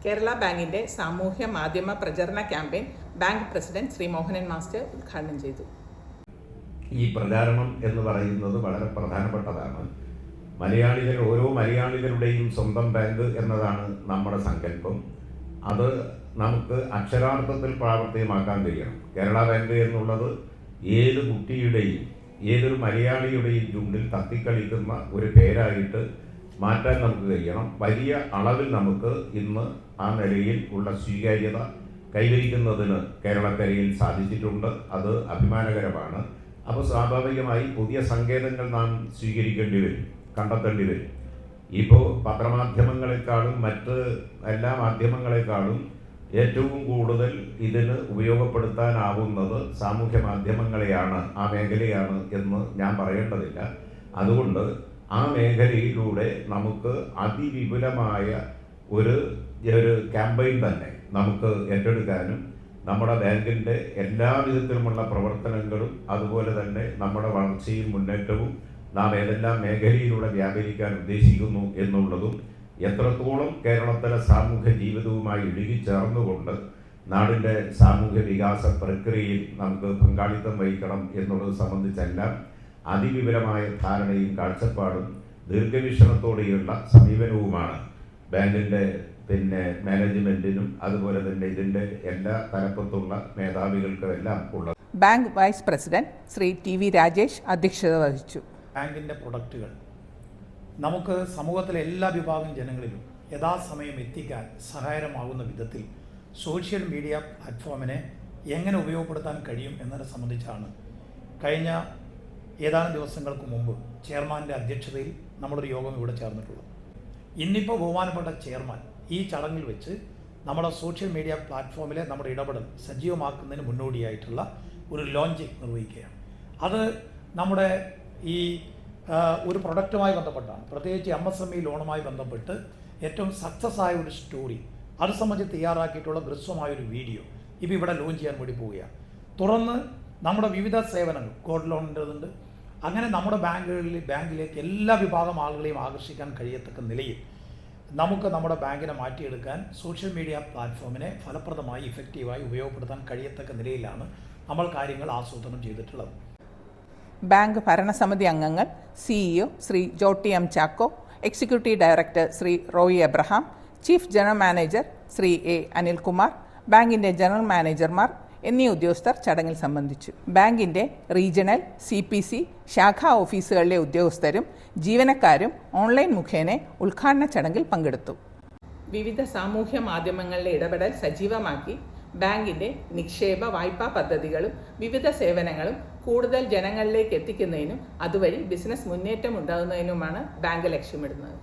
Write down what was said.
കേരള ബാങ്കിന്റെ സാമൂഹ്യ മാധ്യമ പ്രചരണ campaign bank president Shri Mohanan master ഉദ്ഘാടനം ചെയ്തു. ഈ പ്രചാരണം എന്ന് പറയുന്നത് വളരെ പ്രധാനപ്പെട്ടതാണ്. ഓരോ മലയാളികളുടെയും സ്വന്തം ബാങ്ക് എന്നതാണ് നമ്മുടെ സങ്കല്പം. അത് നമുക്ക് അക്ഷരാർത്ഥത്തിൽ പ്രാവർത്തികമാക്കാൻ കഴിയണം. കേരള ബാങ്ക് എന്നുള്ളത് ഏത് കുട്ടിയുടെയും ഏതൊരു മലയാളിയുടെയും ചുണ്ടിൽ തത്തിക്കളിക്കുന്ന ഒരു പേരായിട്ട് മാറ്റാൻ നമുക്ക് കഴിയണം. വലിയ അളവിൽ നമുക്ക് ഇന്ന് ആ നിലയിൽ ഉള്ള സ്വീകാര്യത കൈവരിക്കുന്നതിന് കേരളക്കരയിൽ സാധിച്ചിട്ടുണ്ട്. അത് അഭിമാനകരമാണ്. അപ്പോൾ സ്വാഭാവികമായി പുതിയ സങ്കേതങ്ങൾ നാം സ്വീകരിക്കേണ്ടി വരും, കണ്ടെത്തേണ്ടി വരും. ഇപ്പോൾ പത്രമാധ്യമങ്ങളെക്കാളും മറ്റ് എല്ലാ മാധ്യമങ്ങളെക്കാളും ഏറ്റവും കൂടുതൽ ഇതിന് ഉപയോഗപ്പെടുത്താനാവുന്നത് സാമൂഹ്യ മാധ്യമങ്ങളെയാണ്, ആ മേഖലയാണ് എന്ന് ഞാൻ പറയേണ്ടതില്ല. അതുകൊണ്ട് ആ മേഖലയിലൂടെ നമുക്ക് അതിവിപുലമായ ഒരു ക്യാമ്പയിൻ തന്നെ നമുക്ക് ഏറ്റെടുക്കാനും നമ്മുടെ ബാങ്കിൻ്റെ എല്ലാ വിധത്തിലുമുള്ള പ്രവർത്തനങ്ങളും അതുപോലെ തന്നെ നമ്മുടെ വളർച്ചയും മുന്നേറ്റവും നാം ഏതെല്ലാം മേഖലയിലൂടെ വ്യാപരിക്കാൻ ഉദ്ദേശിക്കുന്നു എന്നുള്ളതും എത്രത്തോളം കേരളത്തിലെ സാമൂഹ്യ ജീവിതവുമായി ഇഴുകിച്ചേർന്നുകൊണ്ട് നാടിൻ്റെ സാമൂഹ്യ വികാസ പ്രക്രിയയിൽ നമുക്ക് പങ്കാളിത്തം വഹിക്കണം എന്നുള്ളത് സംബന്ധിച്ചെല്ലാം അതിവിപുലമായ ധാരണയും കാഴ്ചപ്പാടും ദീർഘവീക്ഷണത്തോടെയുള്ള സമീപനവുമാണ് ബാങ്കിൻ്റെ മാനേജ്മെന്റിനും അതുപോലെ തന്നെ ഇതിൻ്റെ എല്ലാ തലപ്പത്തുള്ള മേധാവികൾക്കും എല്ലാം ഉള്ളത്. Bank vice president Shri T V. Rajesh അധ്യക്ഷത വഹിച്ചു. ബാങ്കിൻ്റെ പ്രൊഡക്റ്റുകൾ നമുക്ക് സമൂഹത്തിലെ എല്ലാ വിഭാഗം ജനങ്ങളിലും യഥാസമയം എത്തിക്കാൻ സഹായകരമാകുന്ന വിധത്തിൽ സോഷ്യൽ മീഡിയ പ്ലാറ്റ്ഫോമിനെ എങ്ങനെ ഉപയോഗപ്പെടുത്താൻ കഴിയും എന്നതിനെ സംബന്ധിച്ചാണ് കഴിഞ്ഞ ഏതാനും ദിവസങ്ങൾക്ക് മുമ്പ് ചെയർമാൻ്റെ അധ്യക്ഷതയിൽ നമ്മളൊരു യോഗം ഇവിടെ ചേർന്നിട്ടുള്ളത്. ഇന്നിപ്പോൾ ബഹുമാനപ്പെട്ട ചെയർമാൻ ഈ ചടങ്ങിൽ വെച്ച് നമ്മുടെ സോഷ്യൽ മീഡിയ പ്ലാറ്റ്ഫോമിലെ നമ്മുടെ ഇടപെടൽ സജീവമാക്കുന്നതിന് മുന്നോടിയായിട്ടുള്ള ഒരു ലോഞ്ചിങ് നിർവഹിക്കുകയാണ്. അത് നമ്മുടെ ഈ ഒരു പ്രൊഡക്റ്റുമായി ബന്ധപ്പെട്ടാണ്, പ്രത്യേകിച്ച് MSME ലോണുമായി ബന്ധപ്പെട്ട് ഏറ്റവും സക്സസ് ആയ ഒരു സ്റ്റോറി അത് സംബന്ധിച്ച് തയ്യാറാക്കിയിട്ടുള്ള ഹ്രസ്വമായൊരു വീഡിയോ ഇപ്പോൾ ഇവിടെ ലോഞ്ച് ചെയ്യാൻ വേണ്ടി പോവുകയാണ്. തുറന്ന് നമ്മുടെ വിവിധ സേവനങ്ങൾ, ഗോൾഡ് ലോണിൻ്റെതുണ്ട്, അങ്ങനെ നമ്മുടെ ബാങ്കിലേക്ക് എല്ലാ വിഭാഗം ആളുകളെയും ആകർഷിക്കാൻ കഴിയത്തക്ക നിലയിൽ നമുക്ക് നമ്മുടെ ബാങ്കിനെ മാറ്റിയെടുക്കാൻ സോഷ്യൽ മീഡിയ പ്ലാറ്റ്ഫോമിനെ ഫലപ്രദമായി ഇഫക്റ്റീവായി ഉപയോഗപ്പെടുത്താൻ കഴിയത്തക്ക നിലയിലാണ് നമ്മൾ കാര്യങ്ങൾ ആസൂത്രണം ചെയ്തിട്ടുള്ളത്. ബാങ്ക് ഭരണസമിതി അംഗങ്ങൾ CEO Shri Jorty M Chacko, executive director Shri Roy Abraham, chief general manager Shri A. Anilkumar, ബാങ്കിൻ്റെ ജനറൽ മാനേജർമാർ എന്നീ ഉദ്യോഗസ്ഥർ ചടങ്ങിൽ സംബന്ധിച്ചു. ബാങ്കിൻ്റെ റീജിയണൽ, CPC, ശാഖാ ഓഫീസുകളിലെ ഉദ്യോഗസ്ഥരും ജീവനക്കാരും ഓൺലൈൻ മുഖേന ഉദ്ഘാടന ചടങ്ങിൽ പങ്കെടുത്തു. വിവിധ സാമൂഹ്യ മാധ്യമങ്ങളിലെ ഇടപെടൽ സജീവമാക്കി ബാങ്കിൻ്റെ നിക്ഷേപ വായ്പാ പദ്ധതികളും വിവിധ സേവനങ്ങളും കൂടുതൽ ജനങ്ങളിലേക്ക് എത്തിക്കുന്നതിനും അതുവഴി ബിസിനസ് മുന്നേറ്റം ഉണ്ടാകുന്നതിനുമാണ് ബാങ്ക് ലക്ഷ്യമിടുന്നത്.